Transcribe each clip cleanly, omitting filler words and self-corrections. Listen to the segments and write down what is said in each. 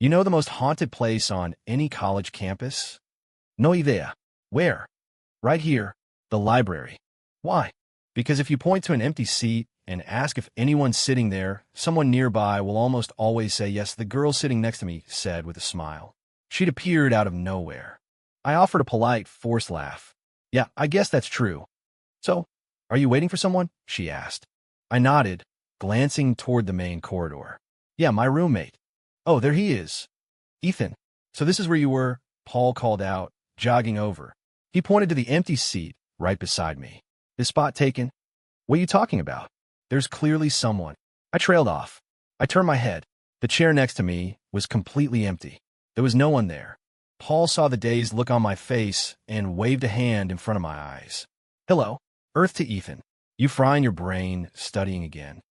You know the most haunted place on any college campus? No idea. Where? Right here, the library. Why? Because if you point to an empty seat and ask if anyone's sitting there, someone nearby will almost always say, "Yes, the girl sitting next to me," said with a smile. She'd appeared out of nowhere. I offered a polite, forced laugh. "Yeah, I guess that's true." "So, are you waiting for someone?" she asked. I nodded, glancing toward the main corridor. "Yeah, my roommate." "Oh, there he is. Ethan, so this is where you were," Paul called out, jogging over. He pointed to the empty seat right beside me. "This spot taken?" "What are you talking about? There's clearly someone." I trailed off. I turned my head. The chair next to me was completely empty. There was no one there. Paul saw the dazed look on my face and waved a hand in front of my eyes. "Hello." Earth to Ethan. "You frying your brain, studying again."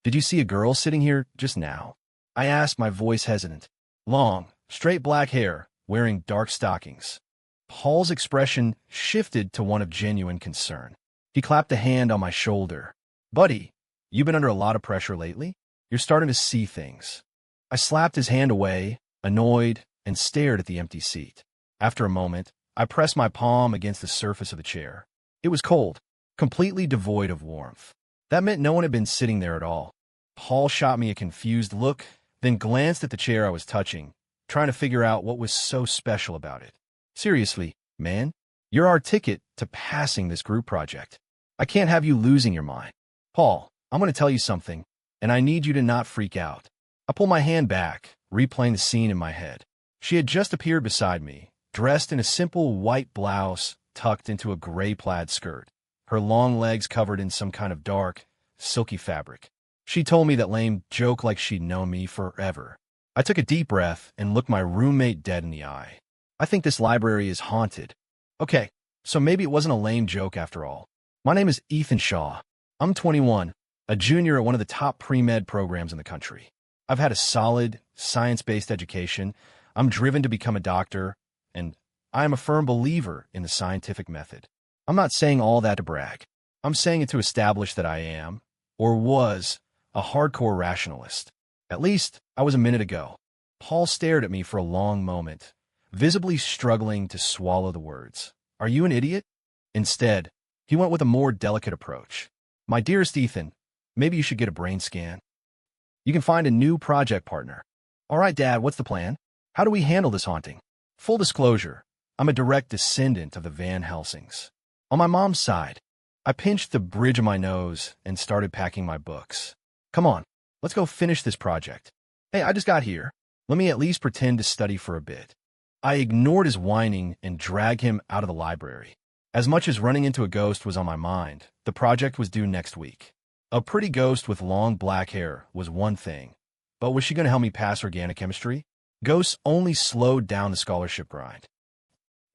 "Did you see a girl sitting here just now?" I asked, my voice hesitant. "Long, straight black hair, wearing dark stockings." Paul's expression shifted to one of genuine concern. He clapped a hand on my shoulder. "Buddy, you've been under a lot of pressure lately? You're starting to see things." I slapped his hand away, annoyed, and stared at the empty seat. After a moment, I pressed my palm against the surface of the chair. It was cold, completely devoid of warmth. That meant no one had been sitting there at all. Paul shot me a confused look, then glanced at the chair I was touching, trying to figure out what was so special about it. "Seriously, man, you're our ticket to passing this group project. I can't have you losing your mind." "Paul, I'm going to tell you something, and I need you to not freak out." I pulled my hand back, replaying the scene in my head. She had just appeared beside me, dressed in a simple white blouse tucked into a gray plaid skirt, her long legs covered in some kind of dark, silky fabric. She told me that lame joke like she'd known me forever. I took a deep breath and looked my roommate dead in the eye. "I think this library is haunted." "Okay, so maybe it wasn't a lame joke after all. My name is Ethan Shaw. I'm 21, a junior at one of the top pre-med programs in the country. I've had a solid, science-based education. I'm driven to become a doctor, and I am a firm believer in the scientific method. I'm not saying all that to brag. I'm saying it to establish that I am, or was, a hardcore rationalist. At least, I was a minute ago." Paul stared at me for a long moment, visibly struggling to swallow the words. "Are you an idiot?" Instead, he went with a more delicate approach. "My dearest Ethan, maybe you should get a brain scan. You can find a new project partner." "All right, Dad, what's the plan? How do we handle this haunting?" Full disclosure, I'm a direct descendant of the Van Helsings. On my mom's side, I pinched the bridge of my nose and started packing my books. "Come on, let's go finish this project." "Hey, I just got here. Let me at least pretend to study for a bit." I ignored his whining and dragged him out of the library. As much as running into a ghost was on my mind, the project was due next week. A pretty ghost with long black hair was one thing, but was she going to help me pass organic chemistry? Ghosts only slowed down the scholarship grind.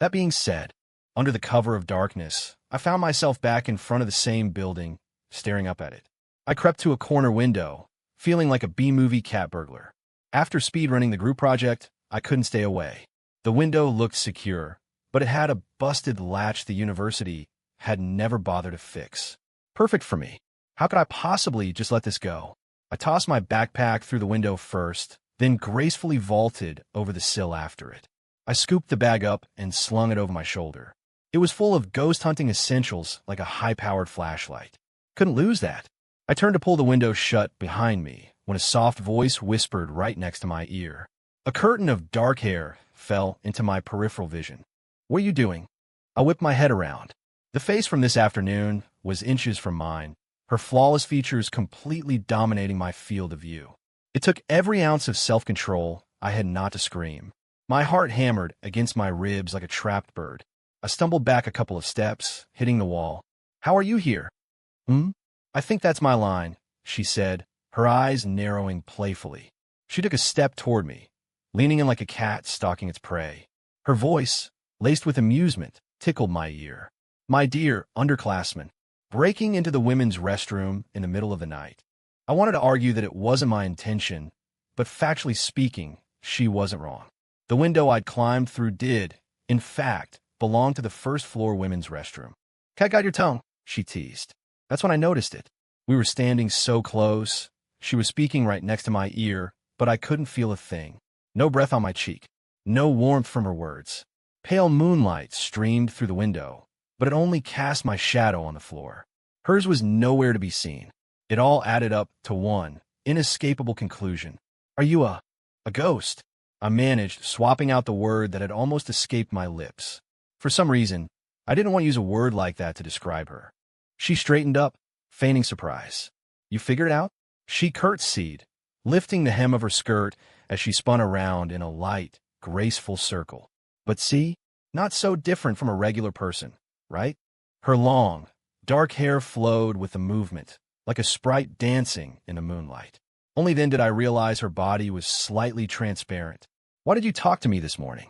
That being said, under the cover of darkness, I found myself back in front of the same building, staring up at it. I crept to a corner window, feeling like a B-movie cat burglar. After speedrunning the group project, I couldn't stay away. The window looked secure, but it had a busted latch the university had never bothered to fix. Perfect for me. How could I possibly just let this go? I tossed my backpack through the window first, then gracefully vaulted over the sill after it. I scooped the bag up and slung it over my shoulder. It was full of ghost hunting essentials like a high-powered flashlight. Couldn't lose that. I turned to pull the window shut behind me when a soft voice whispered right next to my ear. A curtain of dark hair fell into my peripheral vision. "What are you doing?" I whipped my head around. The face from this afternoon was inches from mine, her flawless features completely dominating my field of view. It took every ounce of self-control I had not to scream. My heart hammered against my ribs like a trapped bird. I stumbled back a couple of steps, hitting the wall. "How are you here?" "I think that's my line," she said, her eyes narrowing playfully. She took a step toward me, leaning in like a cat stalking its prey. Her voice, laced with amusement, tickled my ear. "My dear underclassmen," breaking into the women's restroom in the middle of the night. I wanted to argue that it wasn't my intention, but factually speaking, she wasn't wrong. The window I'd climbed through did, in fact, belong to the first-floor women's restroom. "Cat got your tongue," she teased. That's when I noticed it. We were standing so close. She was speaking right next to my ear, but I couldn't feel a thing. No breath on my cheek. No warmth from her words. Pale moonlight streamed through the window, but it only cast my shadow on the floor. Hers was nowhere to be seen. It all added up to one inescapable conclusion. Are you a ghost? I managed, swapping out the word that had almost escaped my lips. For some reason, I didn't want to use a word like that to describe her. She straightened up, feigning surprise. You figured it out? She curtsied, lifting the hem of her skirt as she spun around in a light, graceful circle. But see, not so different from a regular person, right? Her long, dark hair flowed with the movement, like a sprite dancing in the moonlight. Only then did I realize her body was slightly transparent. Why did you talk to me this morning?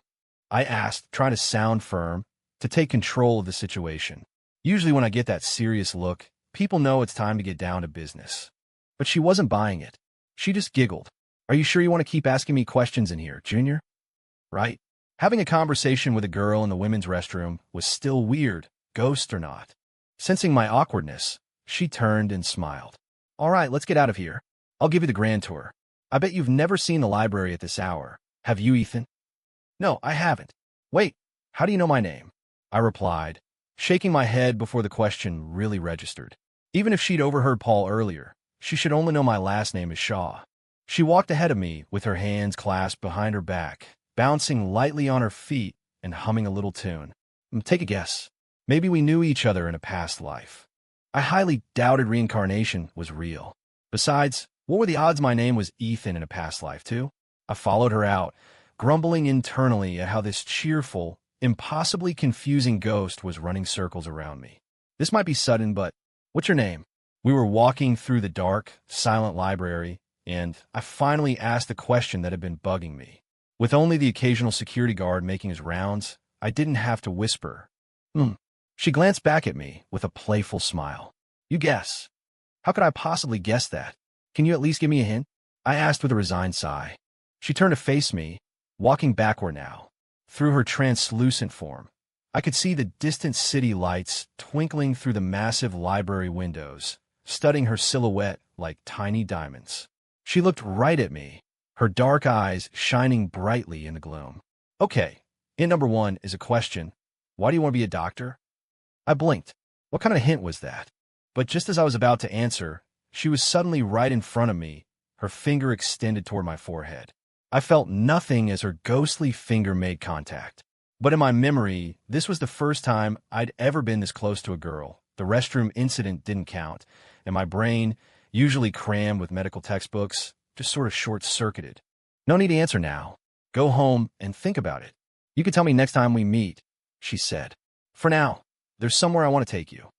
I asked, trying to sound firm, to take control of the situation. Usually when I get that serious look, people know it's time to get down to business. But she wasn't buying it. She just giggled. Are you sure you want to keep asking me questions in here, Junior? Right? Having a conversation with a girl in the women's restroom was still weird, ghost or not. Sensing my awkwardness, she turned and smiled. All right, let's get out of here. I'll give you the grand tour. I bet you've never seen the library at this hour. Have you, Ethan? No, I haven't. Wait, how do you know my name? I replied, shaking my head before the question really registered. Even if she'd overheard Paul earlier, she should only know my last name is Shaw. She walked ahead of me with her hands clasped behind her back, bouncing lightly on her feet and humming a little tune. Take a guess. Maybe we knew each other in a past life. I highly doubted reincarnation was real. Besides, what were the odds my name was Ethan in a past life, too? I followed her out, grumbling internally at how this cheerful, impossibly confusing ghost was running circles around me. This might be sudden, but what's your name? We were walking through the dark, silent library, and I finally asked the question that had been bugging me. With only the occasional security guard making his rounds, I didn't have to whisper. She glanced back at me with a playful smile. You guess. How could I possibly guess that? Can you at least give me a hint? I asked with a resigned sigh. She turned to face me, walking backward now. Through her translucent form, I could see the distant city lights twinkling through the massive library windows, studding her silhouette like tiny diamonds. She looked right at me, her dark eyes shining brightly in the gloom. Okay, hint number one is a question. Why do you want to be a doctor? I blinked. What kind of hint was that? But just as I was about to answer, she was suddenly right in front of me, her finger extended toward my forehead. I felt nothing as her ghostly finger made contact. But in my memory, this was the first time I'd ever been this close to a girl. The restroom incident didn't count, and my brain, usually crammed with medical textbooks, just sort of short-circuited. No need to answer now. Go home and think about it. You can tell me next time we meet, she said. For now, there's somewhere I want to take you.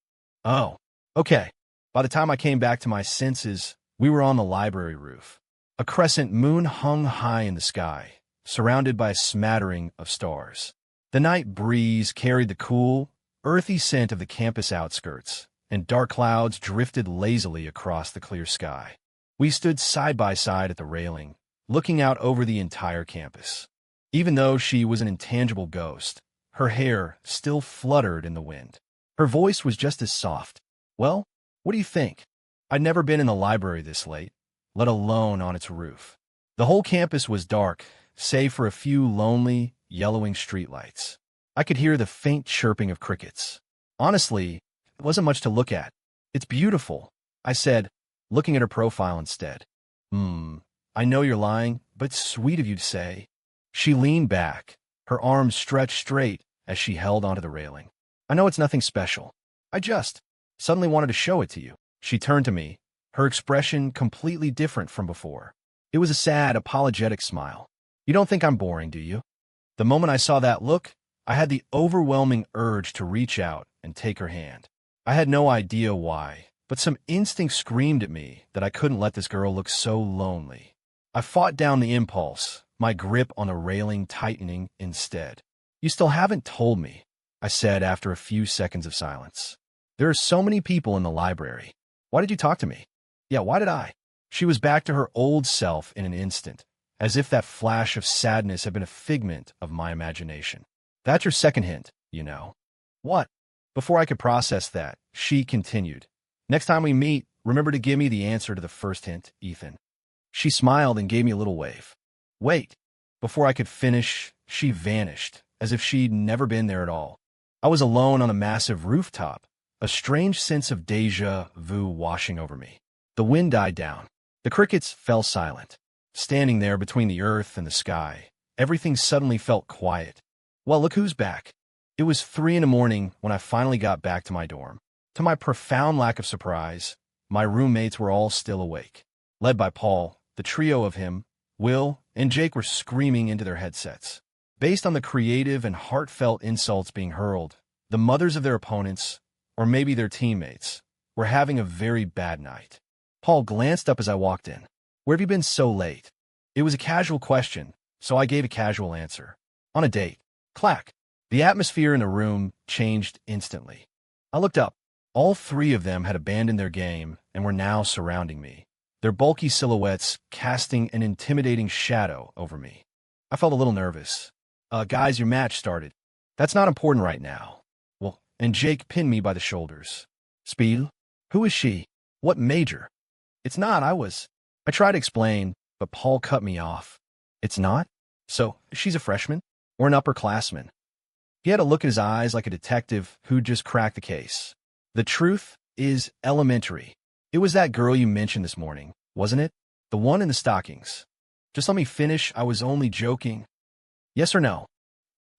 Oh, okay. By the time I came back to my senses, we were on the library roof. A crescent moon hung high in the sky, surrounded by a smattering of stars. The night breeze carried the cool, earthy scent of the campus outskirts, and dark clouds drifted lazily across the clear sky. We stood side by side at the railing, looking out over the entire campus. Even though she was an intangible ghost, her hair still fluttered in the wind. Her voice was just as soft. Well, what do you think? I'd never been in the library this late, let alone on its roof. The whole campus was dark, save for a few lonely, yellowing streetlights. I could hear the faint chirping of crickets. Honestly, it wasn't much to look at. It's beautiful, I said, looking at her profile instead. I know you're lying, but it's sweet of you to say. She leaned back, her arms stretched straight as she held onto the railing. I know it's nothing special. I just suddenly wanted to show it to you. She turned to me, her expression completely different from before. It was a sad, apologetic smile. You don't think I'm boring, do you? The moment I saw that look, I had the overwhelming urge to reach out and take her hand. I had no idea why, but some instinct screamed at me that I couldn't let this girl look so lonely. I fought down the impulse, my grip on the railing tightening instead. You still haven't told me, I said after a few seconds of silence. There are so many people in the library. Why did you talk to me? Yeah, why did I? She was back to her old self in an instant, as if that flash of sadness had been a figment of my imagination. That's your second hint, you know. What? Before I could process that, she continued. Next time we meet, remember to give me the answer to the first hint, Ethan. She smiled and gave me a little wave. Wait, Before I could finish, she vanished, as if she'd never been there at all. I was alone on a massive rooftop, a strange sense of déjà vu washing over me. The wind died down. The crickets fell silent. Standing there between the earth and the sky, everything suddenly felt quiet. Well, look who's back. It was 3 in the morning when I finally got back to my dorm. To my profound lack of surprise, my roommates were all still awake. Led by Paul, the trio of him, Will, and Jake were screaming into their headsets. Based on the creative and heartfelt insults being hurled, the mothers of their opponents, or maybe their teammates, were having a very bad night. Paul glanced up as I walked in. "Where have you been so late?" It was a casual question, so I gave a casual answer. "On a date." Clack. The atmosphere in the room changed instantly. I looked up. All 3 of them had abandoned their game and were now surrounding me, their bulky silhouettes casting an intimidating shadow over me. I felt a little nervous. Guys, your match started." "That's not important right now." "Well," and Jake pinned me by the shoulders. "Spiel? Who is she? What major?" "It's not, I tried to explain, but Paul cut me off. "It's not? So, she's a freshman? Or an upperclassman?" He had a look in his eyes like a detective who'd just cracked the case. "The truth is elementary. It was that girl you mentioned this morning, wasn't it? The one in the stockings." "Just let me finish, I was only joking." "Yes or no?"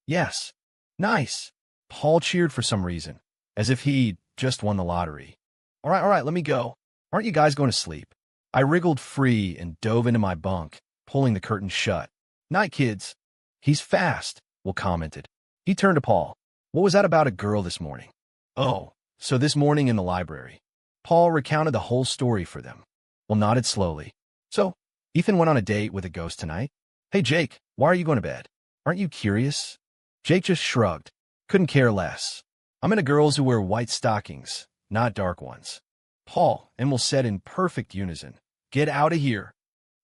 "Yes." "Nice." Paul cheered for some reason, as if he'd just won the lottery. All right, let me go. Aren't you guys going to sleep?" I wriggled free and dove into my bunk, pulling the curtain shut. "Night, kids." "He's fast," Will commented. He turned to Paul. "What was that about a girl this morning?" "Oh, so this morning in the library." Paul recounted the whole story for them. Will nodded slowly. "So, Ethan went on a date with a ghost tonight? Hey, Jake, why are you going to bed? Aren't you curious?" Jake just shrugged. "Couldn't care less. I'm into girls who wear white stockings, not dark ones." Paul and Will said in perfect unison, "Get out of here."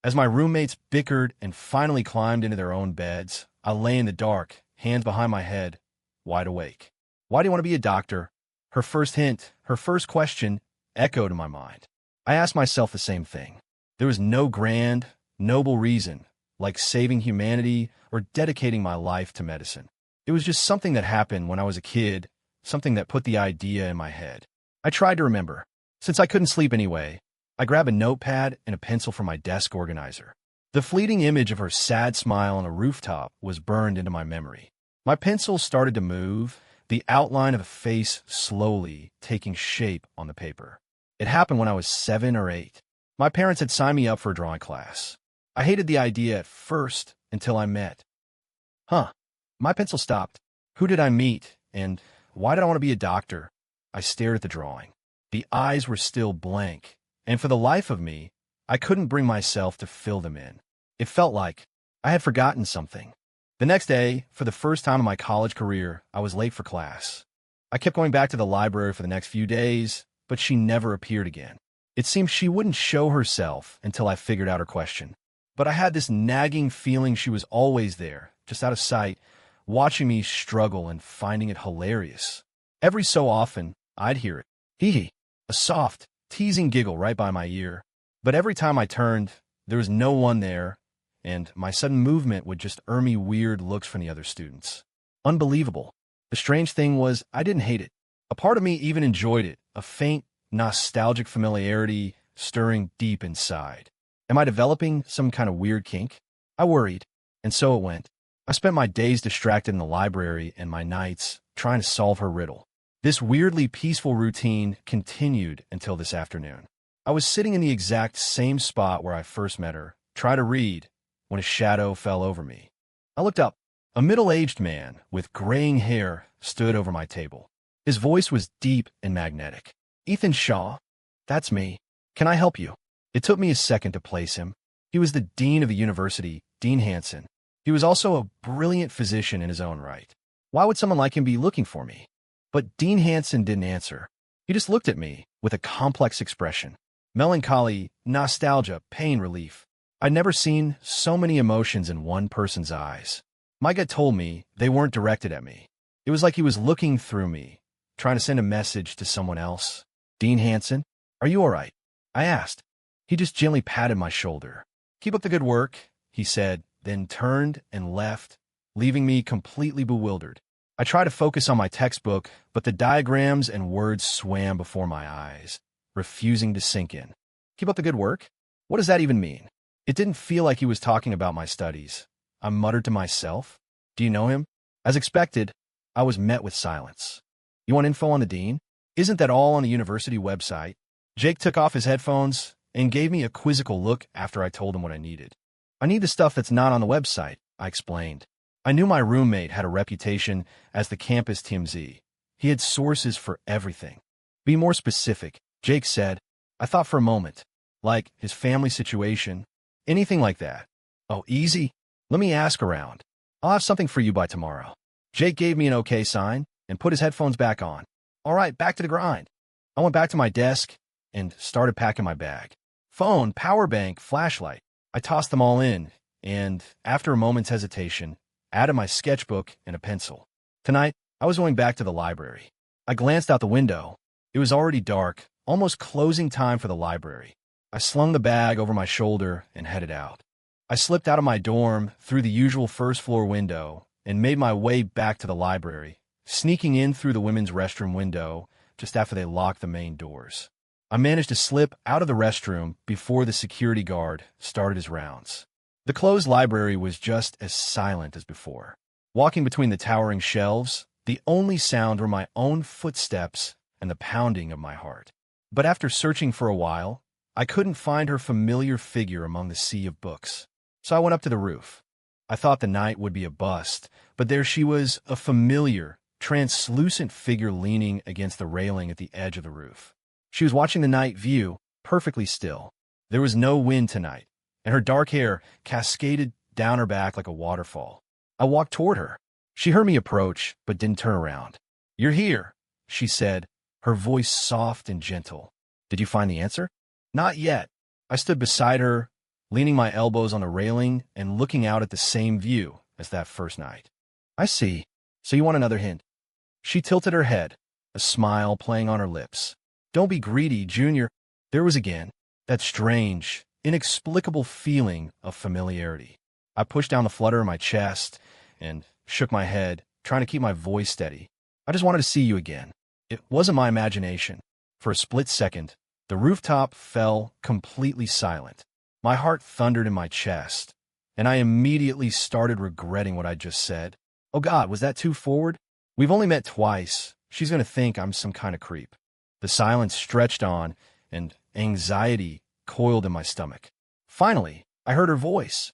As my roommates bickered and finally climbed into their own beds, I lay in the dark, hands behind my head, wide awake. "Why do you want to be a doctor?" Her first hint, her first question, echoed in my mind. I asked myself the same thing. There was no grand, noble reason, like saving humanity or dedicating my life to medicine. It was just something that happened when I was a kid, something that put the idea in my head. I tried to remember. Since I couldn't sleep anyway, I grabbed a notepad and a pencil from my desk organizer. The fleeting image of her sad smile on a rooftop was burned into my memory. My pencil started to move, the outline of a face slowly taking shape on the paper. It happened when I was 7 or 8. My parents had signed me up for a drawing class. I hated the idea at first until I met. My pencil stopped. Who did I meet, and why did I want to be a doctor? I stared at the drawing. The eyes were still blank, and for the life of me, I couldn't bring myself to fill them in. It felt like I had forgotten something. The next day, for the first time in my college career, I was late for class. I kept going back to the library for the next few days, but she never appeared again. It seemed she wouldn't show herself until I figured out her question. But I had this nagging feeling she was always there, just out of sight, watching me struggle and finding it hilarious. Every so often, I'd hear it. Hee, a soft, teasing giggle right by my ear. But every time I turned, there was no one there, and my sudden movement would just earn me weird looks from the other students. Unbelievable. The strange thing was, I didn't hate it. A part of me even enjoyed it, a faint, nostalgic familiarity stirring deep inside. Am I developing some kind of weird kink? I worried, and so it went. I spent my days distracted in the library and my nights trying to solve her riddle. This weirdly peaceful routine continued until this afternoon. I was sitting in the exact same spot where I first met her, trying to read, when a shadow fell over me. I looked up. A middle-aged man with graying hair stood over my table. His voice was deep and magnetic. "Ethan Shaw, that's me. Can I help you?" It took me a second to place him. He was the dean of the university, Dean Hansen. He was also a brilliant physician in his own right. Why would someone like him be looking for me? But Dean Hansen didn't answer. He just looked at me with a complex expression. Melancholy, nostalgia, pain, relief. I'd never seen so many emotions in one person's eyes. My gut told me they weren't directed at me. It was like he was looking through me, trying to send a message to someone else. "Dean Hansen, are you all right?" I asked. He just gently patted my shoulder. "Keep up the good work," he said, then turned and left, leaving me completely bewildered. I tried to focus on my textbook, but the diagrams and words swam before my eyes, refusing to sink in. Keep up the good work? What does that even mean? It didn't feel like he was talking about my studies. I muttered to myself. Do you know him? As expected, I was met with silence. You want info on the dean? Isn't that all on the university website? Jake took off his headphones and gave me a quizzical look after I told him what I needed. I need the stuff that's not on the website, I explained. I knew my roommate had a reputation as the campus TMZ. He had sources for everything. Be more specific, Jake said. I thought for a moment. Like his family situation, anything like that. Oh, easy. Let me ask around. I'll have something for you by tomorrow. Jake gave me an okay sign and put his headphones back on. All right, back to the grind. I went back to my desk and started packing my bag. Phone, power bank, flashlight. I tossed them all in and, after a moment's hesitation, added my sketchbook and a pencil. Tonight, I was going back to the library. I glanced out the window. It was already dark, almost closing time for the library. I slung the bag over my shoulder and headed out. I slipped out of my dorm through the usual first-floor window and made my way back to the library, sneaking in through the women's restroom window just after they locked the main doors. I managed to slip out of the restroom before the security guard started his rounds. The closed library was just as silent as before. Walking between the towering shelves, the only sound were my own footsteps and the pounding of my heart. But after searching for a while, I couldn't find her familiar figure among the sea of books. So I went up to the roof. I thought the night would be a bust, but there she was, a familiar, translucent figure leaning against the railing at the edge of the roof. She was watching the night view, perfectly still. There was no wind tonight, and her dark hair cascaded down her back like a waterfall. I walked toward her. She heard me approach, but didn't turn around. "You're here," she said, her voice soft and gentle. "Did you find the answer?" "Not yet." I stood beside her, leaning my elbows on the railing and looking out at the same view as that first night. "I see. So you want another hint?" She tilted her head, a smile playing on her lips. "Don't be greedy, Junior." There was again that strange, inexplicable feeling of familiarity. I pushed down the flutter in my chest and shook my head, trying to keep my voice steady. "I just wanted to see you again." It wasn't my imagination. For a split second, the rooftop fell completely silent. My heart thundered in my chest, and I immediately started regretting what I'd just said. Oh God, was that too forward? We've only met twice. She's going to think I'm some kind of creep. The silence stretched on, and anxiety coiled in my stomach. Finally, I heard her voice.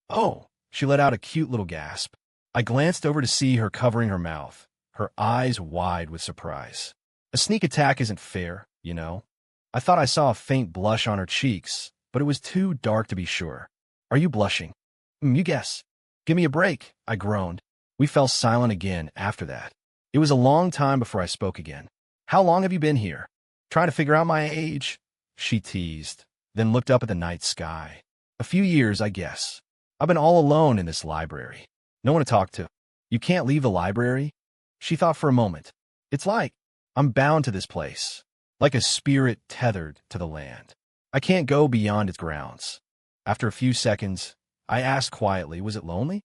"Oh," she let out a cute little gasp. I glanced over to see her covering her mouth, her eyes wide with surprise. A sneak attack isn't fair, you know. I thought I saw a faint blush on her cheeks, but it was too dark to be sure. "Are you blushing?" You guess." "Give me a break," I groaned. We fell silent again after that. It was a long time before I spoke again. "How long have you been here?" "Trying to figure out my age," she teased, then looked up at the night sky. "A few years, I guess. I've been all alone in this library. No one to talk to." "You can't leave the library?" She thought for a moment. "It's like I'm bound to this place, like a spirit tethered to the land. I can't go beyond its grounds." After a few seconds, I asked quietly, "Was it lonely?"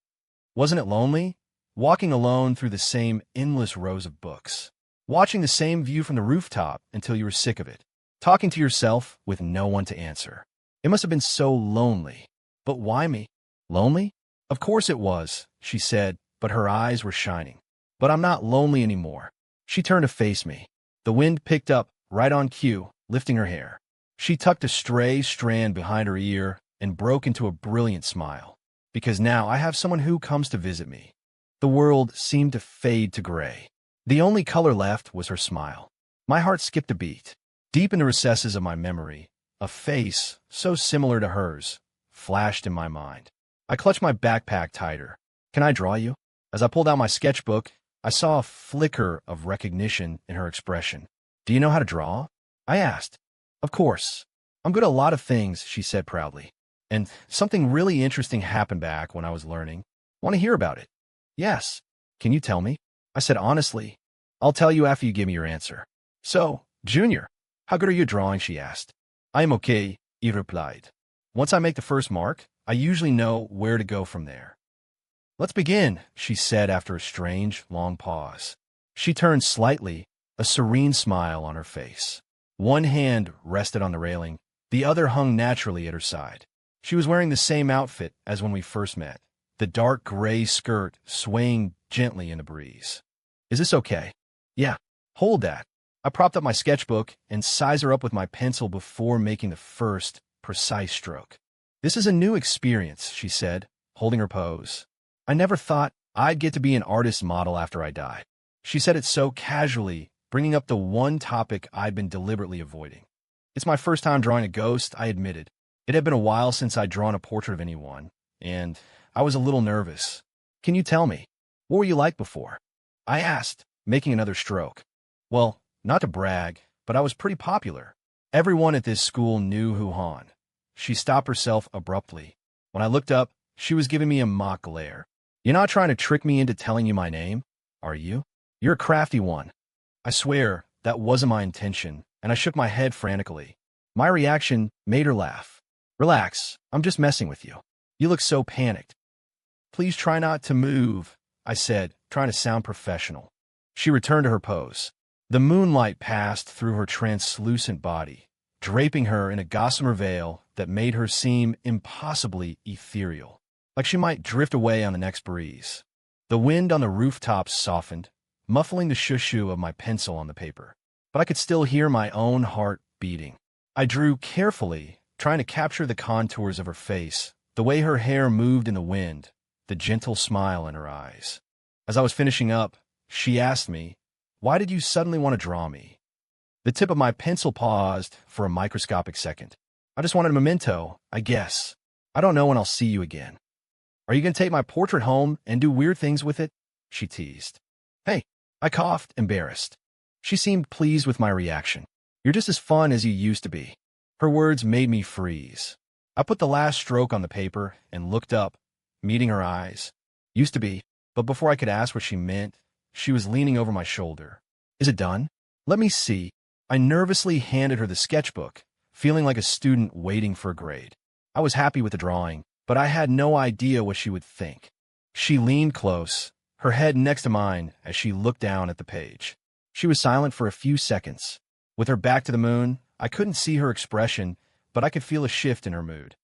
Wasn't it lonely? Walking alone through the same endless rows of books. Watching the same view from the rooftop until you were sick of it. Talking to yourself with no one to answer. It must have been so lonely. But why me? Lonely? Of course it was, she said, but her eyes were shining. But I'm not lonely anymore. She turned to face me. The wind picked up right on cue, lifting her hair. She tucked a stray strand behind her ear and broke into a brilliant smile. Because now I have someone who comes to visit me. The world seemed to fade to gray. The only color left was her smile. My heart skipped a beat. Deep in the recesses of my memory, a face so similar to hers flashed in my mind. I clutched my backpack tighter. "Can I draw you?" As I pulled out my sketchbook, I saw a flicker of recognition in her expression. "Do you know how to draw?" I asked. "Of course. I'm good at a lot of things," she said proudly. "And something really interesting happened back when I was learning. Want to hear about it?" "Yes. Can you tell me?" I said honestly. "I'll tell you after you give me your answer." "So, Junior, how good are you at drawing?" she asked. "I am okay," he replied. "Once I make the first mark, I usually know where to go from there. Let's begin, she said after a strange, long pause. She turned slightly, a serene smile on her face. One hand rested on the railing, the other hung naturally at her side. She was wearing the same outfit as when we first met, the dark gray skirt swaying gently in the breeze. Is this okay? Yeah. Hold that. I propped up my sketchbook and sized her up with my pencil before making the first, precise stroke. This is a new experience, she said, holding her pose. I never thought I'd get to be an artist model after I die. She said it so casually, bringing up the one topic I'd been deliberately avoiding. It's my first time drawing a ghost, I admitted. It had been a while since I'd drawn a portrait of anyone, and I was a little nervous. Can you tell me, what were you like before? I asked, making another stroke. Well, not to brag, but I was pretty popular. Everyone at this school knew who Han. She stopped herself abruptly. When I looked up, she was giving me a mock glare. You're not trying to trick me into telling you my name, are you? You're a crafty one. I swear, that wasn't my intention, and I shook my head frantically. My reaction made her laugh. Relax, I'm just messing with you. You look so panicked. Please try not to move, I said, trying to sound professional. She returned to her pose. The moonlight passed through her translucent body, draping her in a gossamer veil that made her seem impossibly ethereal, like she might drift away on the next breeze. The wind on the rooftops softened, muffling the shoo-shoo of my pencil on the paper, but I could still hear my own heart beating. I drew carefully, trying to capture the contours of her face, the way her hair moved in the wind, the gentle smile in her eyes. As I was finishing up, she asked me, "Why did you suddenly want to draw me?" The tip of my pencil paused for a microscopic second. I just wanted a memento, I guess. I don't know when I'll see you again. Are you going to take my portrait home and do weird things with it? She teased. Hey, I coughed, embarrassed. She seemed pleased with my reaction. You're just as fun as you used to be. Her words made me freeze. I put the last stroke on the paper and looked up, meeting her eyes. Used to be, but before I could ask what she meant, she was leaning over my shoulder. Is it done? Let me see. I nervously handed her the sketchbook, feeling like a student waiting for a grade. I was happy with the drawing, but I had no idea what she would think. She leaned close, her head next to mine as she looked down at the page. She was silent for a few seconds. With her back to the moon, I couldn't see her expression, but I could feel a shift in her mood.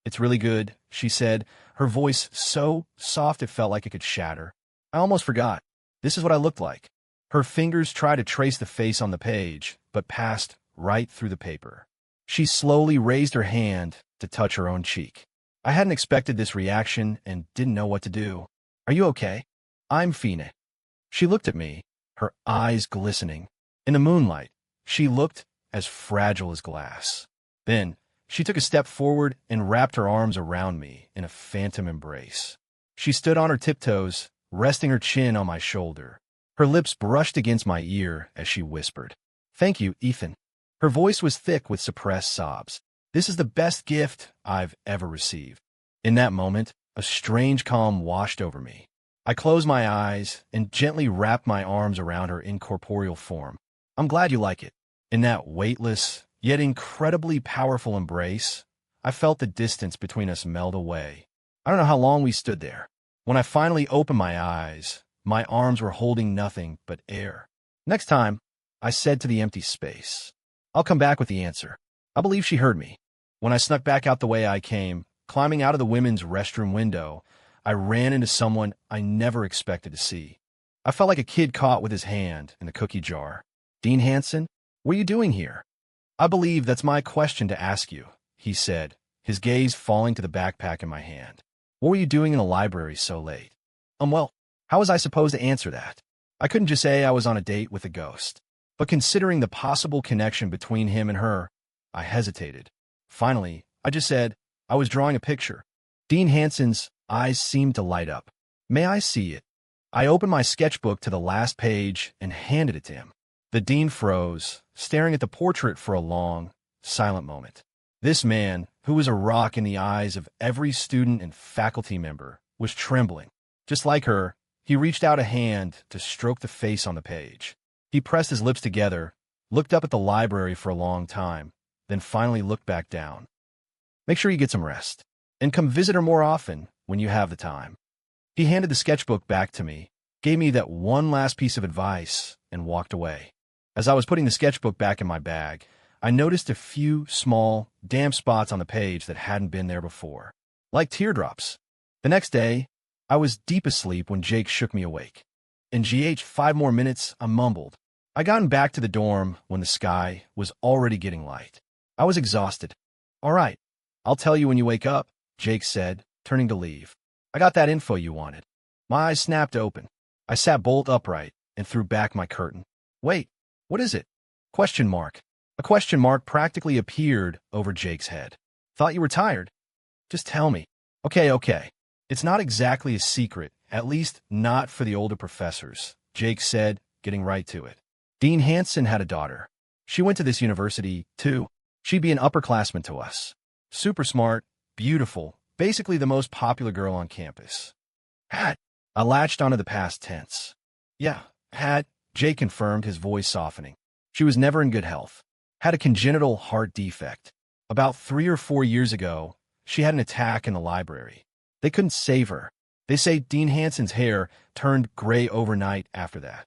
It's really good, she said, her voice so soft it felt like it could shatter. I almost forgot. This is what I looked like. Her fingers tried to trace the face on the page, but passed right through the paper. She slowly raised her hand to touch her own cheek. I hadn't expected this reaction and didn't know what to do. Are you okay? I'm Fina. She looked at me, her eyes glistening. In the moonlight, she looked as fragile as glass. Then, she took a step forward and wrapped her arms around me in a phantom embrace. She stood on her tiptoes, resting her chin on my shoulder. Her lips brushed against my ear as she whispered, "Thank you, Ethan." Her voice was thick with suppressed sobs. This is the best gift I've ever received. In that moment, a strange calm washed over me. I closed my eyes and gently wrapped my arms around her incorporeal form. I'm glad you like it. In that weightless, yet incredibly powerful embrace, I felt the distance between us melt away. I don't know how long we stood there. When I finally opened my eyes, my arms were holding nothing but air. Next time, I said to the empty space, I'll come back with the answer. I believe she heard me. When I snuck back out the way I came, climbing out of the women's restroom window, I ran into someone I never expected to see. I felt like a kid caught with his hand in the cookie jar. Dean Hansen, what are you doing here? I believe that's my question to ask you, he said, his gaze falling to the backpack in my hand. What were you doing in the library so late? Well, how was I supposed to answer that? I couldn't just say I was on a date with a ghost. But considering the possible connection between him and her, I hesitated. Finally, I just said, I was drawing a picture. Dean Hansen's eyes seemed to light up. May I see it? I opened my sketchbook to the last page and handed it to him. The dean froze, staring at the portrait for a long, silent moment. This man, who was a rock in the eyes of every student and faculty member, was trembling. Just like her, he reached out a hand to stroke the face on the page. He pressed his lips together, looked up at the library for a long time, then finally looked back down. Make sure you get some rest. And come visit her more often when you have the time. He handed the sketchbook back to me, gave me that one last piece of advice, and walked away. As I was putting the sketchbook back in my bag, I noticed a few small, damp spots on the page that hadn't been there before, like teardrops. The next day, I was deep asleep when Jake shook me awake. In GH 5 more minutes, I mumbled. I gotten back to the dorm when the sky was already getting light. I was exhausted. All right, I'll tell you when you wake up, Jake said, turning to leave. I got that info you wanted. My eyes snapped open. I sat bolt upright and threw back my curtain. Wait, what is it? Question mark. A question mark practically appeared over Jake's head. Thought you were tired. Just tell me. Okay. It's not exactly a secret, at least not for the older professors, Jake said, getting right to it. Dean Hansen had a daughter. She went to this university, too. She'd be an upperclassman to us. Super smart, beautiful, basically the most popular girl on campus. Had. I latched onto the past tense. Yeah, had, Jake confirmed, his voice softening. She was never in good health. Had a congenital heart defect. About 3 or 4 years ago, she had an attack in the library. They couldn't save her. They say Dean Hansen's hair turned gray overnight after that.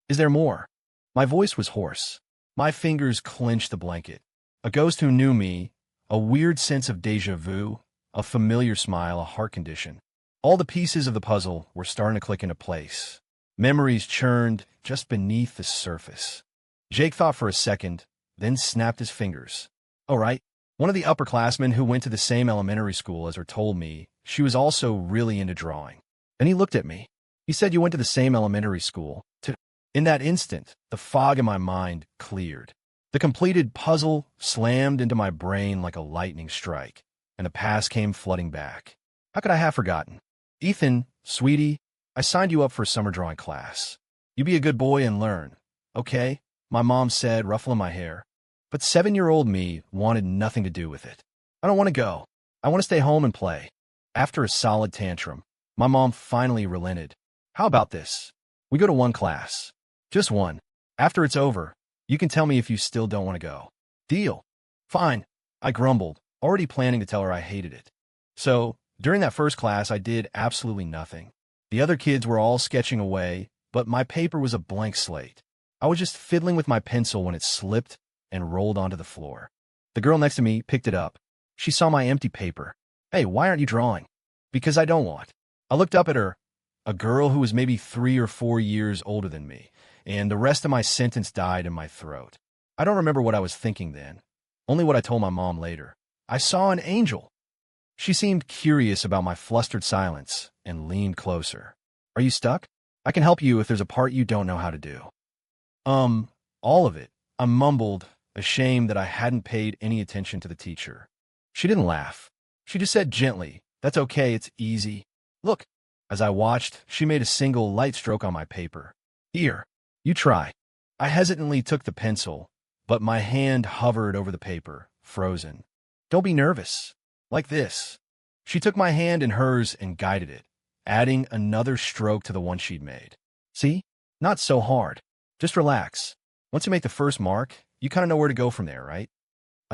Is there more? My voice was hoarse. My fingers clenched the blanket. A ghost who knew me, a weird sense of déjà vu, a familiar smile, a heart condition. All the pieces of the puzzle were starting to click into place. Memories churned just beneath the surface. Jake thought for a second, then snapped his fingers. All right. One of the upperclassmen who went to the same elementary school as her told me she was also really into drawing. Then he looked at me. He said, you went to the same elementary school, too. In that instant, the fog in my mind cleared. The completed puzzle slammed into my brain like a lightning strike, and the past came flooding back. How could I have forgotten? Ethan, sweetie, I signed you up for a summer drawing class. You be a good boy and learn, okay? My mom said, ruffling my hair. But 7-year-old me wanted nothing to do with it. I don't want to go. I want to stay home and play. After a solid tantrum, my mom finally relented. How about this? We go to one class. Just one. After it's over, you can tell me if you still don't want to go. Deal. Fine. I grumbled, already planning to tell her I hated it. So, during that first class, I did absolutely nothing. The other kids were all sketching away, but my paper was a blank slate. I was just fiddling with my pencil when it slipped and rolled onto the floor. The girl next to me picked it up. She saw my empty paper. Hey, why aren't you drawing? Because I don't want. I looked up at her, a girl who was maybe 3 or 4 years older than me, and the rest of my sentence died in my throat. I don't remember what I was thinking then, only what I told my mom later. I saw an angel. She seemed curious about my flustered silence and leaned closer. Are you stuck? I can help you if there's a part you don't know how to do. All of it. I mumbled, ashamed that I hadn't paid any attention to the teacher. She didn't laugh. She just said gently, that's okay, it's easy. Look. As I watched, she made a single light stroke on my paper. Here, you try. I hesitantly took the pencil, but my hand hovered over the paper, frozen. Don't be nervous. Like this. She took my hand in hers and guided it, adding another stroke to the one she'd made. See? Not so hard. Just relax. Once you make the first mark, you kind of know where to go from there, right?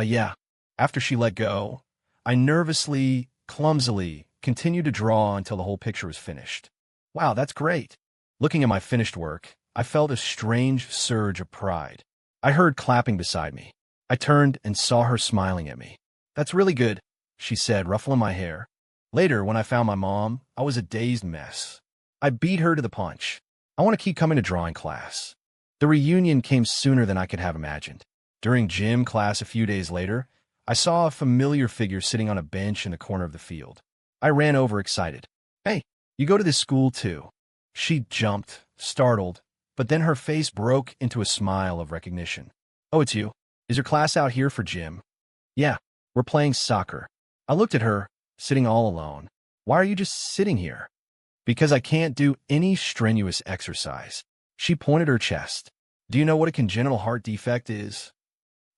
Yeah. After she let go, I nervously, clumsily, continued to draw until the whole picture was finished. Wow, that's great. Looking at my finished work, I felt a strange surge of pride. I heard clapping beside me. I turned and saw her smiling at me. That's really good, she said, ruffling my hair. Later, when I found my mom, I was a dazed mess. I beat her to the punch. I want to keep coming to drawing class. The reunion came sooner than I could have imagined. During gym class a few days later, I saw a familiar figure sitting on a bench in the corner of the field. I ran over excited. Hey, you go to this school too. She jumped, startled, but then her face broke into a smile of recognition. Oh, it's you. Is your class out here for gym? Yeah, we're playing soccer. I looked at her, sitting all alone. Why are you just sitting here? Because I can't do any strenuous exercise. She pointed her chest. Do you know what a congenital heart defect is?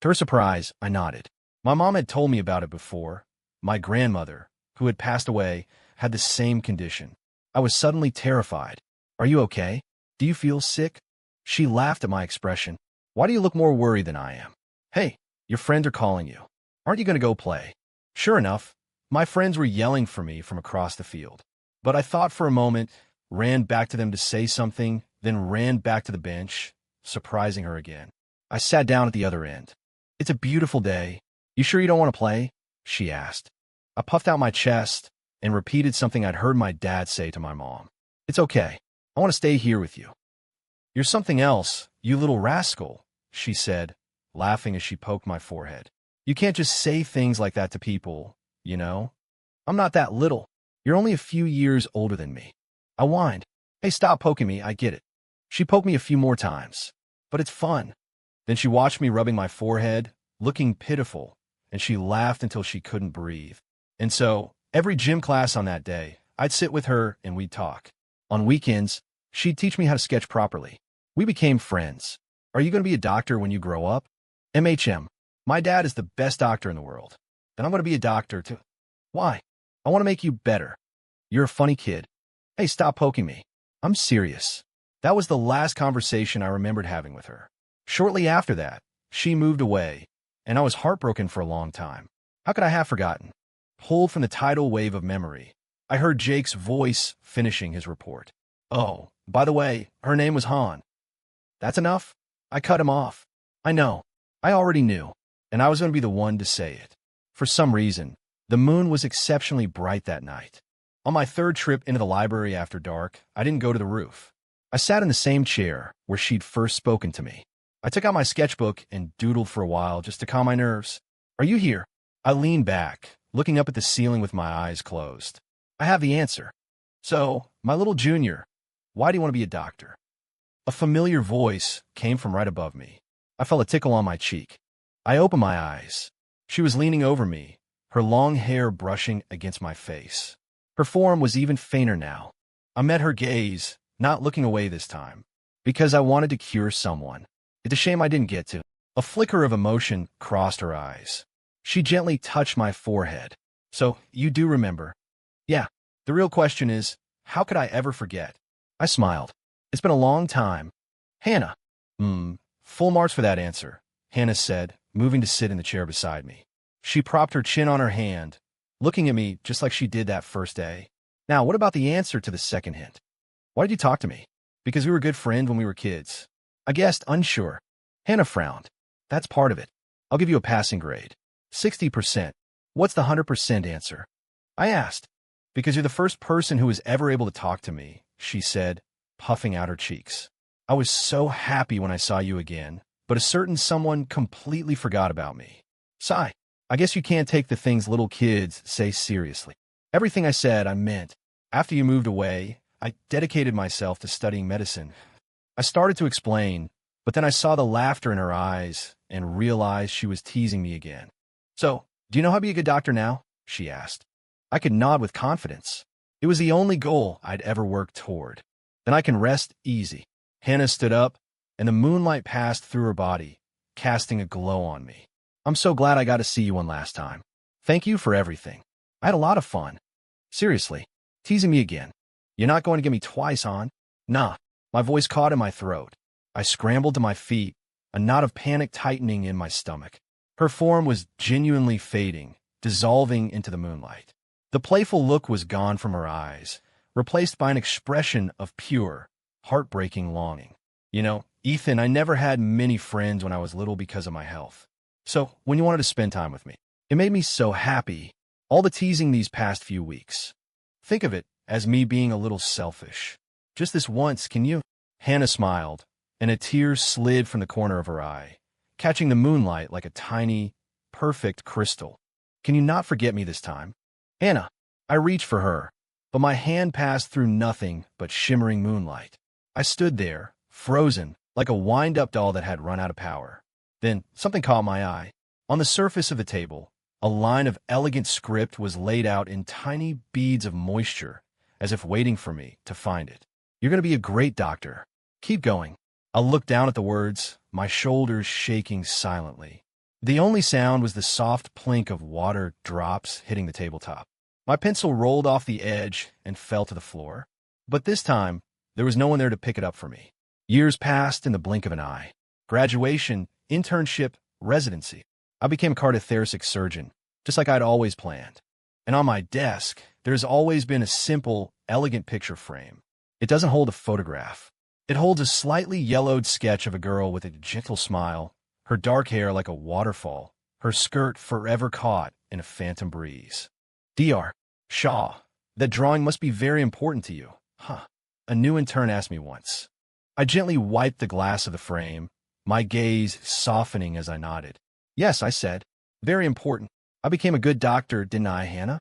To her surprise, I nodded. My mom had told me about it before. My grandmother, who had passed away, had the same condition. I was suddenly terrified. Are you okay? Do you feel sick? She laughed at my expression. Why do you look more worried than I am? Hey, your friends are calling you. Aren't you going to go play? Sure enough, My friends were yelling for me from across the field. But I thought for a moment, ran back to them to say something, then ran back to the bench, surprising her again. I sat down at the other end. "It's a beautiful day. You sure you don't want to play?" she asked. I puffed out my chest and repeated something I'd heard my dad say to my mom. "It's okay. I want to stay here with you." "You're something else, you little rascal," she said, laughing as she poked my forehead. "You can't just say things like that to people, you know? I'm not that little. You're only a few years older than me." I whined. "Hey, stop poking me, I get it." She poked me a few more times. "But it's fun." Then she watched me rubbing my forehead, looking pitiful, and she laughed until she couldn't breathe. And so, every gym class on that day, I'd sit with her and we'd talk. On weekends, she'd teach me how to sketch properly. We became friends. "Are you going to be a doctor when you grow up?" "MHM. My dad is the best doctor in the world. Then I'm going to be a doctor too." "Why?" "I want to make you better. You're a funny kid." "Hey, stop poking me. I'm serious." That was the last conversation I remembered having with her. Shortly after that, she moved away, and I was heartbroken for a long time. How could I have forgotten? Pulled from the tidal wave of memory, I heard Jake's voice finishing his report. "Oh, by the way, her name was Han." "That's enough?" I cut him off. "I know. I already knew, and I was going to be the one to say it." For some reason, the moon was exceptionally bright that night. On my third trip into the library after dark, I didn't go to the roof. I sat in the same chair where she'd first spoken to me. I took out my sketchbook and doodled for a while just to calm my nerves. "Are you here?" I leaned back, looking up at the ceiling with my eyes closed. "I have the answer." "So, my little junior, why do you want to be a doctor?" A familiar voice came from right above me. I felt a tickle on my cheek. I opened my eyes. She was leaning over me, her long hair brushing against my face. Her form was even fainter now. I met her gaze, not looking away this time, because I wanted to cure someone. It's a shame I didn't get to. A flicker of emotion crossed her eyes. She gently touched my forehead. "So, you do remember?" "Yeah. The real question is, how could I ever forget?" I smiled. "It's been a long time." "Hannah." Full marks for that answer," Hannah said, moving to sit in the chair beside me. She propped her chin on her hand, looking at me just like she did that first day. "Now, what about the answer to the second hint? Why did you talk to me?" "Because we were good friends when we were kids." I guessed, unsure. Hannah frowned. "That's part of it. I'll give you a passing grade. 60%. What's the 100% answer?" I asked. "Because you're the first person who was ever able to talk to me," she said, puffing out her cheeks. "I was so happy when I saw you again, but a certain someone completely forgot about me." Sigh. "I guess you can't take the things little kids say seriously." Everything I said, I meant. After you moved away, I dedicated myself to studying medicine. I started to explain, but then I saw the laughter in her eyes and realized she was teasing me again. "So, do you know how to be a good doctor now?" she asked. I could nod with confidence. It was the only goal I'd ever worked toward. "Then I can rest easy." Hannah stood up, and the moonlight passed through her body, casting a glow on me. "I'm so glad I got to see you one last time. Thank you for everything. I had a lot of fun." "Seriously, teasing me again. You're not going to get me twice, hon?" "Nah." My voice caught in my throat. I scrambled to my feet, a knot of panic tightening in my stomach. Her form was genuinely fading, dissolving into the moonlight. The playful look was gone from her eyes, replaced by an expression of pure, heartbreaking longing. "You know, Ethan, I never had many friends when I was little because of my health. So, when you wanted to spend time with me, it made me so happy, all the teasing these past few weeks. Think of it as me being a little selfish. Just this once, can you?" Hannah smiled, and a tear slid from the corner of her eye, catching the moonlight like a tiny, perfect crystal. "Can you not forget me this time?" "Hannah." I reached for her, but my hand passed through nothing but shimmering moonlight. I stood there, frozen, like a wind-up doll that had run out of power. Then something caught my eye. On the surface of the table, a line of elegant script was laid out in tiny beads of moisture, as if waiting for me to find it. "You're going to be a great doctor. Keep going." I looked down at the words, my shoulders shaking silently. The only sound was the soft plink of water drops hitting the tabletop. My pencil rolled off the edge and fell to the floor. But this time, there was no one there to pick it up for me. Years passed in the blink of an eye. Graduation, internship, residency. I became a cardiothoracic surgeon, just like I'd always planned. And on my desk, there's always been a simple, elegant picture frame. It doesn't hold a photograph. It holds a slightly yellowed sketch of a girl with a gentle smile, her dark hair like a waterfall, her skirt forever caught in a phantom breeze. Dr. Shaw, that drawing must be very important to you, huh? A new intern asked me once. I gently wiped the glass of the frame, my gaze softening as I nodded. Yes, I said. Very important. I became a good doctor, didn't I, Hannah?